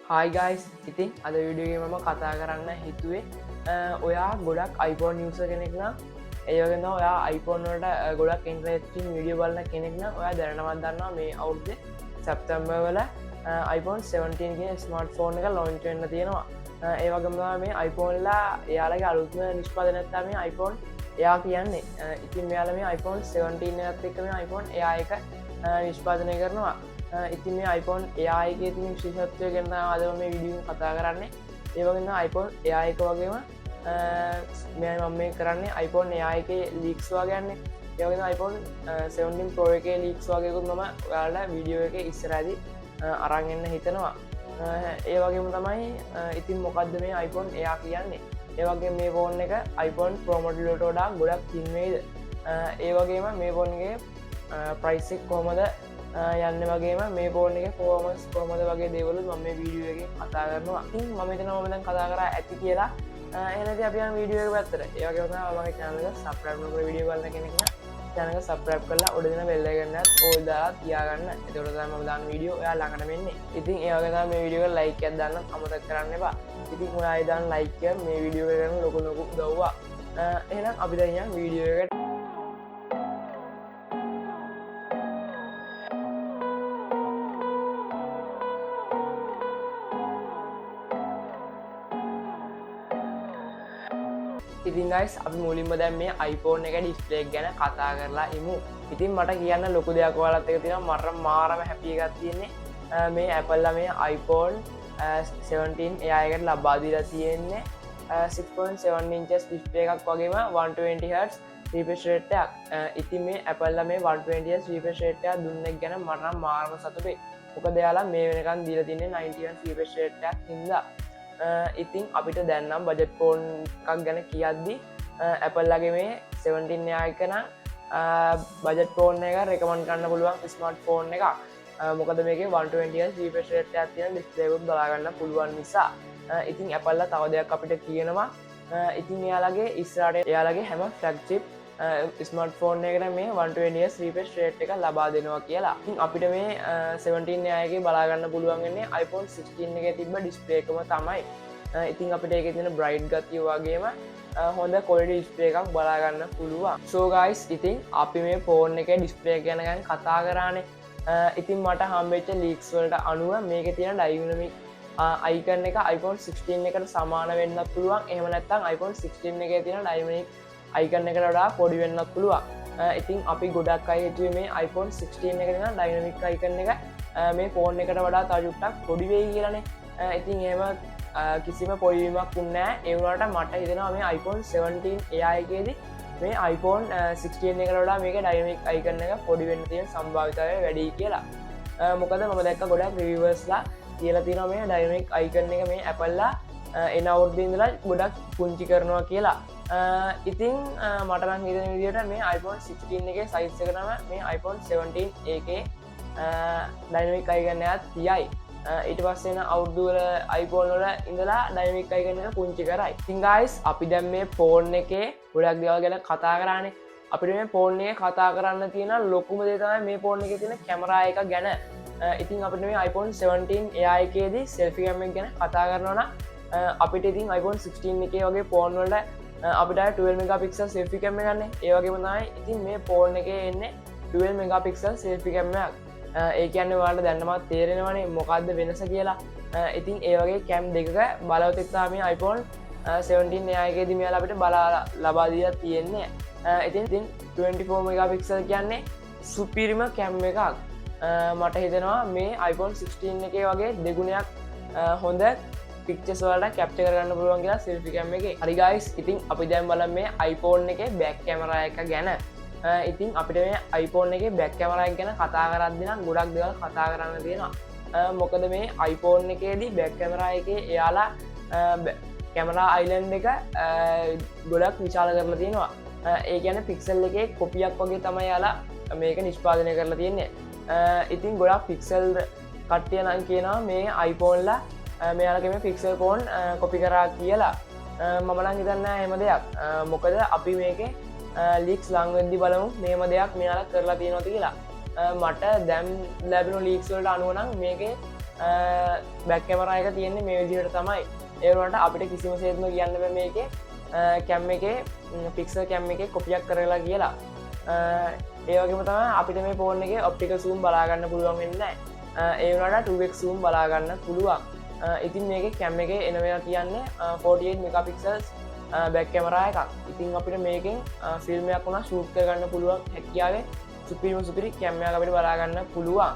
Hi guys, ඉතින් අද video එකේ මම කතා කරන්න හිතුවේ ඔයා ගොඩක් iPhone user කෙනෙක් නම් ඒ වගේම ඔයා iPhone වලට ගොඩක් ඉන්ටරෙස්ටිං වීඩියෝ බලන කෙනෙක් නම් ඔයා දැනනවත් දන්නවා මේ අවුරුද්දේ සැප්තැම්බර් වල iPhone 17 කියන ස්මාර්ට්ෆෝන් එක launch වෙන්න තියෙනවා. ඒ වගේම තමයි මේ iPhone ලා එයාලගේ අලුත්ම නිෂ්පාදනයක් තමයි මේ iPhone එයා කියන්නේ. ඉතින් මෙයාලා මේ iPhone 17 එකත් එක්ක මේ iPhone එයා එක නිෂ්පාදනය කරනවා. ඉතින් මේ iPhone එයා එකේ තියෙන විශේෂත්වය ගැන තමයි අද මේ වීඩියෝ එක කතා කරන්නේ. ඒ වගේම iPhone එයා එක වගේම මම මේ කරන්නේ iPhone එයා එකේ leaks වගේ යන්නේ. ඒ වගේම iPhone 17 Pro එකේ leaks වගේකුත් මම ඔයාලට වීඩියෝ එකේ ඉස්සරහදී අරන් එන්න හිතනවා. ඒ වගේම තමයි ඉතින් මොකද්ද මේ iPhone එයා කියන්නේ? ඒ වගේම මේ ෆෝන් එක iPhone Pro model වලට වඩා ගොඩක් thin වේද? ඒ වගේම මේ ෆෝන් එකේ price එක කොහමද යන්න වගේම මේ ෆෝන් එකේ performance කොහමද වගේ දේවලුත් මම මේ වීඩියෝ එකේ කතා කරනවා. ඉතින් මම හිතනවා මම දැන් කතා කරා ඇති කියලා. එහෙනම් අපි යන වීඩියෝ එක පැත්තට. ඒ වගේම තමයි මගේ channel එක subscribe නොකර වීඩියෝ බලන කෙනෙක් නම් channel එක subscribe කරලා උඩ දෙන bell එක ගන්නත් ඕල් දාලා තියාගන්න. එතකොට තමයි මම දාන වීඩියෝ ඔයා ළඟට එන්නේ. ඉතින් ඒ වගේ තමයි මේ වීඩියෝ එකට like එකක් දාන්න අමතක කරන්න එපා. ඉතින් ඔයා දාන like එක මේ වීඩියෝ එකට කරන ලොකු උදව්වක්. එහෙනම් අපි දැන් යන වීඩියෝ එකට. ඉතින් guys අපි මුලින්ම දැන් මේ iPhone එක display එක ගැන කතා කරලා ඉමු. ඉතින් මට කියන්න ලොකු දෙයක් ඔයාලත් එක්ක තියෙනවා මට මාරම happy එකක් තියෙන්නේ. මේ Apple ලා මේ iPhone 17 එයා එකට ලබා දීලා තියෙන්නේ 6.7 inches display එකක් වගේම 120 Hz refresh rate එකක්. ඉතින් මේ Apple ලා මේ 120 Hz refresh rate එක දුන්නෙක් ගැන මට මාරම සතුටුයි. මොකද එයාලා මේ වෙනකන් දීලා තින්නේ 90 Hz refresh rate එකක් හින්දා. ඉතින් අපිට දැන්නම් බජට් ෆෝන් එකක් ගැන කියද්දි Apple ලගේ මේ 17 එක නම් බජට් ෆෝන් එක රෙකමන්ඩ් කරන්න පුළුවන් ස්මාර්ට් ෆෝන් එකක්. මොකද මේකේ 120 Hz refresh rate එකක් තියෙන ඩිස්ප්ලේ එකක් බලා ගන්න පුළුවන් නිසා. ඉතින් Apple ලා තව දෙයක් අපිට කියනවා. ඉතින් එයාලගේ ඉස්සරහට එයාලගේ හැම ෆ්ලැග්ෂිප් ස්මාර්ට්ෆෝන් එකට මේ 120 Hz refresh rate එක ලබා දෙනවා කියලා. ඉතින් අපිට මේ 17 එකේ බලා ගන්න පුළුවන් වෙන්නේ iPhone 16 එකේ තිබ්බ ඩිස්ප්ලේ එකම තමයි. ඉතින් අපිට ඒකේ තියෙන bright ගතිය වගේම හොඳ quality display එකක් බලා ගන්න පුළුවන්. So guys ඉතින් අපි මේ ෆෝන් එකේ ඩිස්ප්ලේ එක ගැන කතා කරානේ. ඉතින් මට හම්බෙච්ච leaks වලට අනුව මේකේ තියෙන dynamic icon එක iPhone 16 එකට සමාන වෙන්නත් පුළුවන්. එහෙම නැත්නම් iPhone 16 එකේ තියෙන dynamic icon එකට වඩා පොඩි වෙන්නත් පුළුවන්. ඉතින් අපි ගොඩක් අය හිතුවේ මේ iPhone 16 එකේ තියෙන dynamic icon එක මේ ෆෝන් එකට වඩා තව චුට්ටක් පොඩි වෙයි කියලානේ. ඉතින් එහෙම කිසිම පොඩි වීමක් වුණේ නැහැ. ඒ වුණාට මට හිතෙනවා මේ iPhone 17 එයා එකේදී මේ iPhone 16 එකට වඩා මේකේ dynamic icon එක පොඩි වෙන්න තියෙන සම්භාවිතය වැඩි කියලා. මොකද මම දැක්ක ගොඩක් reviewers ලා කියලා තියෙනවා මේ dynamic icon එක මේ Apple ලා එන අවුරුද්දේ ඉඳලා ගොඩක් පුංචි කරනවා කියලා. ඉතින් මට නම් හිතෙන විදිහට මේ iPhone 16 එකේ size එක තමයි මේ iPhone 17 එකේ dynamic icon එකත් තියයි. ඊට පස්සේ එන අවුරුදු වල iPhone වල ඉඳලා dynamic icon එක පුංචි කරයි. ඉතින් guys අපි දැන් මේ phone එකේ ගොඩක් දේවල් ගැන කතා කරානේ. අපිට මේ phone එකේ කතා කරන්න තියෙන ලොකුම දේ තමයි මේ phone එකේ තියෙන කැමරා එක ගැන. ඉතින් අපිට මේ iPhone 17 එයා එකේදී selfie cam එක ගැන කතා කරනවා නම් අපිට ඉතින් iPhone 16 එකේ වගේ phone වලට අපිට 12 megapixel selfie cam එකක් ගන්න. ඒ වගේම තමයි ඉතින් මේ phone එකේ එන්නේ 12 megapixel selfie cam එකක්. ඒ කියන්නේ ඔයාලට දැන්නමත් තේරෙනවනේ මොකක්ද වෙනස කියලා. ඉතින් ඒ වගේ cam දෙකක බලවත් එක්කම මේ iPhone 17 එයා එකේදී මෙයාලා අපිට බලා ලබා දීලා තියෙන්නේ. ඉතින් 24 megapixel කියන්නේ සුපිරිම cam එකක්. මට හිතෙනවා මේ iPhone 16 එකේ වගේ දෙගුණයක් හොඳ pictures වලට capture කරගන්න පුළුවන් කියලා selfie cam එකේ. හරි guys ඉතින් අපි දැන් බලමු මේ iPhone එකේ back camera එක ගැන. ඉතින් අපිට මේ iPhone එකේ back camera එක ගැන කතා කරද්දී නම් ගොඩක් දේවල් කතා කරන්න තියෙනවා. මොකද මේ iPhone එකේදී back camera එකේ එයාලා camera island එක ගොඩක් විශාල කරලා තියෙනවා. ඒ කියන්නේ pixel එකේ කොපියක් වගේ තමයි එයාලා මේක නිෂ්පාදනය කරලා තියෙන්නේ. ඉතින් ගොඩක් pixel කට්ටිය නම් කියනවා මේ iPhone ලා මෙයාලගේ මේ pixel phone කොපි කරා කියලා. මම නම් හිතන්නේ නැහැ එහෙම දෙයක්. මොකද අපි මේකේ leaks ලඟ වෙද්දි බලමු මේම දෙයක් මෙයාලා කරලා තියෙනවද කියලා. මට දැන් ලැබෙන leaks වලට අනුව නම් මේකේ බැක් කැමරා එක තියෙන්නේ මේ විදිහට තමයි. ඒ වුණාට අපිට කිසිම සේත්ම කියන්න බෑ මේකේ කැම් එකේ පික්සල් කැම් එකේ කොපියක් කරලා කියලා. ඒ වගේම තමයි අපිට මේ ෆෝන් එකේ ඔප්ටිකල් zoom බලා ගන්න පුළුවන් වෙන්නේ නැහැ. ඒ වුණාට 2x zoom බලා ගන්න පුළුවන්. ඉතින් මේකේ කැම් එකේ එනවා කියන්නේ 48 megapixels බැක් කැමරා එකක්. ඉතින් අපිට මේකෙන් ෆිල්ම් එකක් උනා ෂූට් කරගන්න පුළුවන් හැකියාවේ සුපිරි කැම් එකක් අපිට බලා ගන්න පුළුවන්.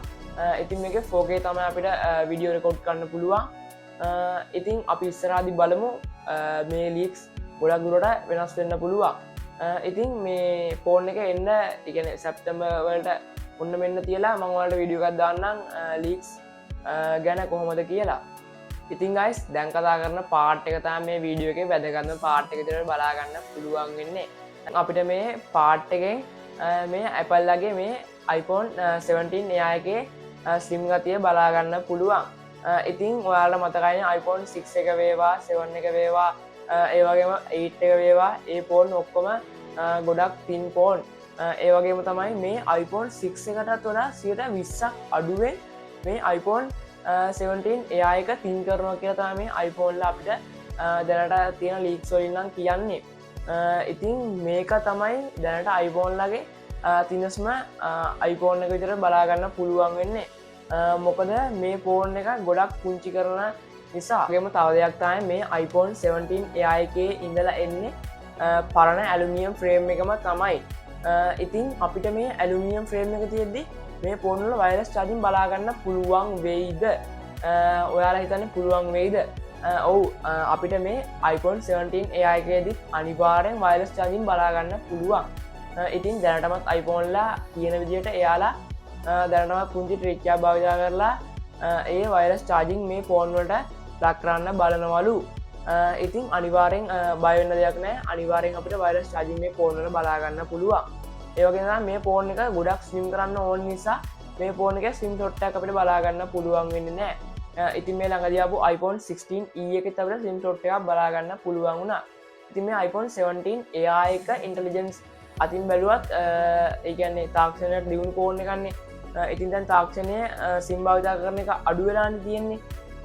ඉතින් මේකේ 4K තමයි අපිට වීඩියෝ රෙකෝඩ් කරන්න පුළුවන්. ඉතින් අපි ඉස්සරහදී බලමු මේ ලීක්ස් ගොඩක් දුරට වෙනස් වෙන්න පුළුවන්. ඉතින් මේ ෆෝන් එක එන්න කියන්නේ සැප්තැම්බර් වලට ඔන්න මෙන්න තියලා මම ඔයාලට වීඩියෝ එකක් දාන්නම් ලීක්ස් ගැන කොහොමද කියලා. ඉතින් guys දැන් කතා කරන පාර්ට් එක තමයි මේ වීඩියෝ එකේ වැදගත්ම පාර්ට් එක විතර බලා ගන්න පුළුවන් වෙන්නේ. අපිට මේ පාර්ට් එකෙන් මේ Apple ලගේ මේ iPhone 17 AI එකේ ස්ලිම් ගතිය බලා ගන්න පුළුවන්. ඉතින් ඔයාලා මතකයිනේ iPhone 6 එක වේවා 7 එක වේවා ඒ වගේම 8 එක වේවා ඒ ෆෝන් ඔක්කොම ගොඩක් තින් ෆෝන්. ඒ වගේම තමයි මේ iPhone 6 එකටත් වඩා 20ක් අඩුවෙන් මේ iPhone 17 AI එක තින් කරනවා කියලා තමයි මේ iPhone ලා අපිට දැනට තියෙන ලීක්ස් වලින් නම් කියන්නේ. ඉතින් මේක තමයි දැනට iPhone ලගේ තිනස්ම iPhone එක විතර බලා ගන්න පුළුවන් වෙන්නේ. මොකද මේ ෆෝන් එක ගොඩක් පුංචි කරන නිසා. ඒකම තව දෙයක් තමයි මේ iPhone 17 AI එකේ ඉඳලා එන්නේ පරණ ඇලුමිනියම් ෆ්‍රේම් එකම තමයි. ඉතින් අපිට මේ ඇලුමිනියම් ෆ්‍රේම් එක තියෙද්දි මේ ෆෝන් වල වයර්ලස් චාර්ජින් බලා ගන්න පුළුවන් වෙයිද? ඔයාලා හිතන්නේ පුළුවන් වෙයිද? ඔව් අපිට මේ iPhone 17 AI එකේදී අනිවාර්යෙන් වයර්ලස් චාර්ජින් බලා ගන්න පුළුවන්. ඉතින් දැනටමත් iPhone ලා කියන විදිහට එයාලා දැනටමත් පුංචි ට්‍රික් එකක් භාවිත කරලා ඒ වයර්ලස් චාර්ජින් මේ ෆෝන් වලට ලක් කරන්න බලනවලු. ඉතින් අනිවාර්යෙන් බය වෙන්න දෙයක් නැහැ. අනිවාර්යෙන් අපිට වයර්ලස් චාර්ජින් මේ ෆෝන් වල බලා ගන්න පුළුවන්. ඒ වගේම තමයි මේ ෆෝන් එක ගොඩක් ස්ලිම් කරන්න ඕන නිසා මේ ෆෝන් එකේ SIM slot එකක් අපිට බලා ගන්න පුළුවන් වෙන්නේ නැහැ. ඉතින් මේ ළඟදී ආපු iPhone 16e එකෙත් අපිට SIM slot එකක් බලා ගන්න පුළුවන් වුණා. ඉතින් මේ iPhone 17 AI එක intelligence අතින් බැලුවත් ඒ කියන්නේ තාක්ෂණයට දියුණු ෆෝන් එකක්නේ. ඉතින් දැන් තාක්ෂණය SIM භාවිත කරන එක අඩු වෙලානේ තියෙන්නේ.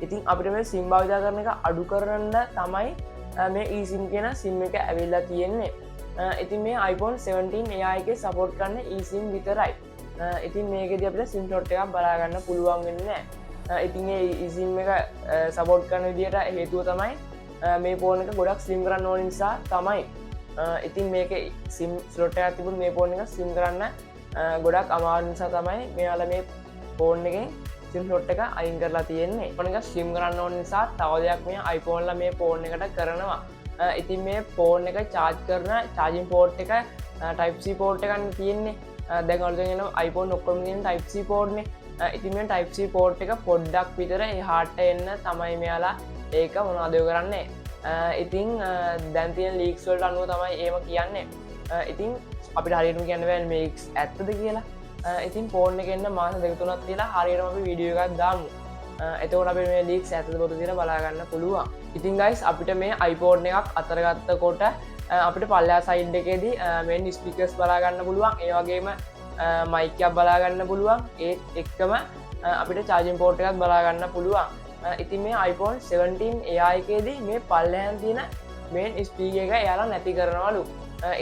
ඉතින් අපිට මේ SIM භාවිත කරන එක අඩු කරන්න තමයි මේ eSIM කියන SIM එක ඇවිල්ලා තියෙන්නේ. ඉතින් මේ iPhone 17 AI එකේ සපෝට් කරන්නේ eSIM විතරයි. ඉතින් මේකෙදී අපිට SIM slot එකක් බලා ගන්න පුළුවන් වෙන්නේ නැහැ. ඉතින් මේ eSIM එක සපෝට් කරන විදිහට හේතුව තමයි මේ ෆෝන් එක ගොඩක් ස්ලිම් කරන්න ඕන නිසා තමයි. ඉතින් මේකේ SIM slot එකක් තිබුණ මේ ෆෝන් එක SIM කරන්න ගොඩක් අමාරු නිසා තමයි මෙයාලා මේ ෆෝන් එකෙන් SIM slot එක අයින් කරලා තියෙන්නේ. ෆෝන් එක SIM කරන්න ඕන නිසා තව දෙයක් මේ iPhone ලා මේ ෆෝන් එකට කරනවා. ඉතින් මේ ෆෝන් එක charge කරන charging port එක type C port එකක් තියෙන්නේ. දැන් අලුතෙන් එන iPhone ඔක්කොම තියෙන type C port නේ. ඉතින් මේ type C port එක පොඩ්ඩක් විතර එහාට එන්න තමයි මෙයාලා ඒක මොනවද කරන්නේ. ඉතින් දැන් තියෙන leaks වලට අනුව තමයි එහෙම කියන්නේ. ඉතින් අපිට හරියටම කියන්න බෑ මේක ඇත්තද කියලා. ඉතින් ෆෝන් එකේ එන්න මාස දෙක තුනක් තියලා හරියටම අපි වීඩියෝ එකක් දාමු. එතකොට අපිට මේ leaks ඇත්තද බොරුද කියලා බලා ගන්න පුළුවන්. ඉතින් guys අපිට මේ iPhone එකක් අතර ගත්තකොට අපිට පල්ලෙහා සයිඩ් එකේදී main speakers බලා ගන්න පුළුවන්. ඒ වගේම mic එකක් බලා ගන්න පුළුවන්. ඒත් එක්කම අපිට charging port එකක් බලා ගන්න පුළුවන්. ඉතින් මේ iPhone 17 AI එකේදී මේ පල්ලෙහාන් තියෙන main speaker එක එයාලා නැති කරනවලු.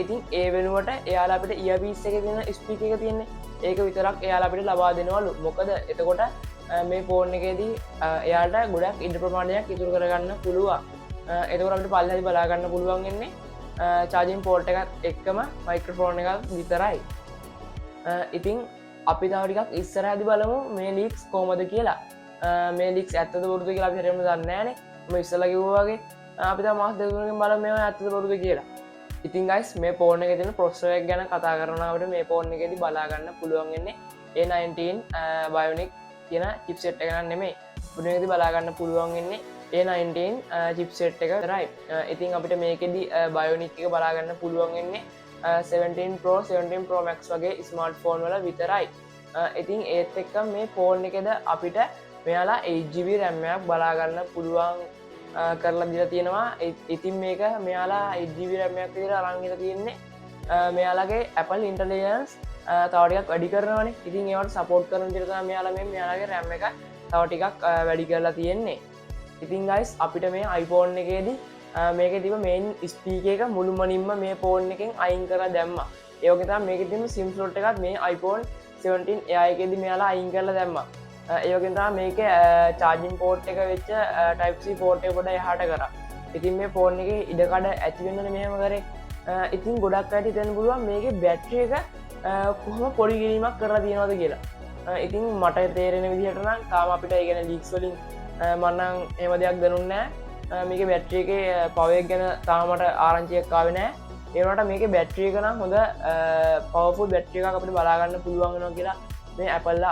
ඉතින් ඒ වෙනුවට එයාලා අපිට earpiece එකේ තියෙන speaker එක තියෙන්නේ ඒක විතරක් එයාලා අපිට ලබා දෙනවලු. මොකද එතකොට මේ ෆෝන් එකේදී එයාලට ගොඩක් ඉඩ ප්‍රමාණයක් ඉතුරු කරගන්න පුළුවන්. එතකොට අපිට පල්ලෙහාදී බලා ගන්න පුළුවන් වෙන්නේ charging port එකත් එක්කම microphone එකක් විතරයි. ඉතින් අපි තව ටිකක් ඉස්සරහදී බලමු මේ leaks කොහමද කියලා. මේ leaks ඇත්තද බොරුද කියලා අපි හරියටම දන්නේ නැහනේ. මම ඉස්සෙල්ලා කිව්වා වගේ අපි තව මාස දෙක තුනකින් බලමු මේවා ඇත්තද බොරුද කියලා. ඉතින් guys මේ ෆෝන් එකේ තියෙන processor එක ගැන කතා කරනවා අපිට මේ ෆෝන් එකේදී බලා ගන්න පුළුවන් වෙන්නේ A19 Bionic කියන chipset එක නන් නෙමෙයි. ෆෝන් එකේදී බලා ගන්න පුළුවන් වෙන්නේ A19 chipset එක විතරයි. ඉතින් අපිට මේකෙදී Bionic එක බලා ගන්න පුළුවන් වෙන්නේ 17 Pro 17 Pro Max වගේ ස්මාර්ට්ෆෝන් වල විතරයි. ඉතින් ඒත් එක්ක මේ ෆෝන් එකේද අපිට මෙයාලා 8GB RAM එකක් බලා ගන්න පුළුවන් කරලා දීලා තියෙනවා. ඉතින් මේක මෙයාලා 8GB RAM එකක් විතර අරන් ඉඳලා තියෙන්නේ. මෙයාලගේ Apple Intelligence තව ටිකක් වැඩි කරනවානේ. ඉතින් ඒවට සපෝට් කරන විදිහට තමයි මෙයාලා මෙයාලගේ RAM එක තව ටිකක් වැඩි කරලා තියෙන්නේ. ඉතින් ගයිස් අපිට මේ iPhone එකේදී මේක තිබ මේන් ස්පීක එක මුළුමනින්ම මේ ෆෝන් එකෙන් අයින් කර දැම්ම. ඒක තමයි මේකේ තියෙන SIM slot එකත් මේ iPhone 17 Air එකේදී මෙයාලා අයින් කරලා දැම්මා. ඒ වගේම තමයි මේකේ charging port එක වෙච්ච type C port එක පොඩ එහාට කරා. ඉතින් මේ ෆෝන් එකේ ඉඩකඩ ඇති වෙන්නනේ මෙහෙම කරේ. ඉතින් ගොඩක් අයට හිතන්න පුළුවන් මේකේ බැටරි එක කොහොම පොඩි කිරීමක් කරලා තියෙනවද කියලා. ඉතින් මට තේරෙන විදිහට නම් තාම අපිට ඒ කියන්නේ ලීක්ස් වලින් මම නම් එහෙම දෙයක් දනුන්නේ නැහැ. මේකේ බැටරි එකේ පවර් එක ගැන තාම මට ආරංචියක් ආවේ නැහැ. ඒ වුණාට මේකේ බැටරි එක නම් හොඳ පවර්ෆුල් බැටරි එකක් අපිට බලා ගන්න පුළුවන් වෙනවා කියලා මේ Apple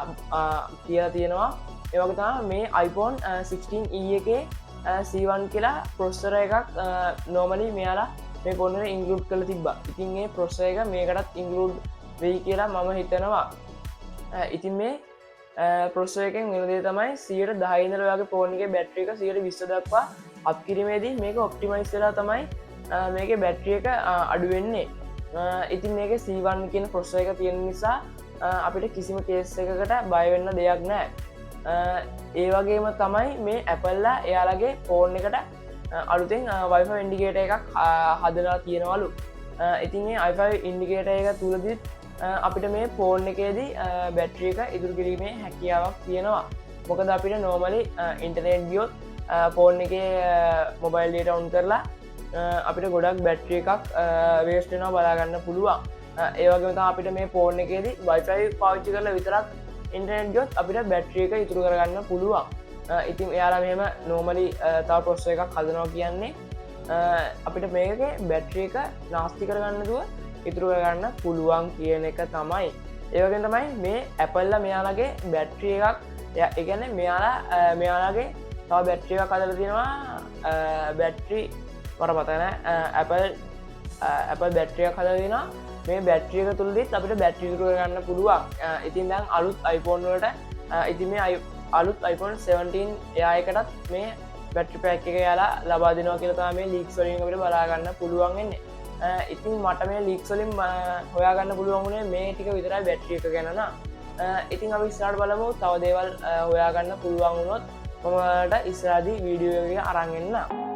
කියලා තියෙනවා. ඒ වගේ තමයි මේ iPhone 16e එකේ C1 කියලා ප්‍රොසෙසර් එකක් normally මෙයාලා මේ ෆෝන් එකේ ඉන්ක්ලූඩ් කරලා තිබ්බා. ඉතින් මේ ප්‍රොසෙසර් එක මේකටත් ඉන්ක්ලූඩ් වෙයි කියලා මම හිතනවා. ඉතින් මේ ප්‍රොසෙසර් එකෙන් වෙන දේ තමයි 110 ඉඳලා ඔයාගේ ෆෝන් එකේ බැටරි එක 120 දක්වා අප් කිරීමේදී මේක ඔප්ටිමයිස් වෙලා තමයි මේකේ බැටරි එක අඩු වෙන්නේ. ඉතින් මේකේ C1 කියන ප්‍රොසෙසර් එක තියෙන නිසා අපිට කිසිම කේස් එකකට බය වෙන්න දෙයක් නැහැ. ඒ වගේම තමයි මේ Apple එයාලගේ ෆෝන් එකට අලුතෙන් Wi-Fi ඉන්ඩිකේටර් එකක් හදලා තියෙනවලු. ඉතින් මේ Wi-Fi ඉන්ඩිකේටර් එක තුලදී අපිට මේ ෆෝන් එකේදී බැටරි එක ඉතුරු කිරීමේ හැකියාවක් තියෙනවා. මොකද අපිට normally ඉන්ටර්නෙට් ගියොත් ෆෝන් එකේ මොබයිල් data on කරලා අපිට ගොඩක් බැටරි එකක් වේස්ට් වෙනවා බලා ගන්න පුළුවන්. ඒ වගේම තමයි අපිට මේ ෆෝන් එකේදී Wi-Fi පාවිච්චි කරලා විතරක් ඉන්ටර්නෙට් ගියොත් අපිට බැටරි එක ඉතුරු කරගන්න පුළුවන්. ඉතින් එයාලා මෙහෙම normally තව ප්‍රොසෙසර් එකක් හදනවා කියන්නේ අපිට මේකේ බැටරි එක නාස්ති කරගන්න දුව ඉතුරු කරගන්න පුළුවන් කියන එක තමයි. ඒ වගේම තමයි මේ Apple මෙයාලගේ බැටරි එකක් ඒ කියන්නේ මෙයාලගේ තව බැටරි එකක් හදලා තියෙනවා. බැටරි මට මතක නැහැ. Apple බැටරි එකක් හදලා තියෙනවා. මේ බැටරි එක තුලදීත් අපිට බැටරි ඉතුරු කරගන්න පුළුවන්. ඉතින් දැන් අලුත් iPhone වලට ඉතින් මේ අලුත් iPhone 17 Air එකටත් මේ බැටරි පැක් එක යාලා ලබා දෙනවා කියලා තමයි මේ ලීක්ස් වලින් අපිට බලා ගන්න පුළුවන් වෙන්නේ. ඉතින් මට මේ ලීක්ස් වලින් හොයාගන්න පුළුවන් වුණේ මේ ටික විතරයි බැටරි එක ගැන නා. ඉතින් අපි ඉස්සරහට බලමු තව දේවල් හොයාගන්න පුළුවන් වුණොත් මම ඔයාලට ඉස්සරහදී වීඩියෝ එකක් අරන් එන්නම්.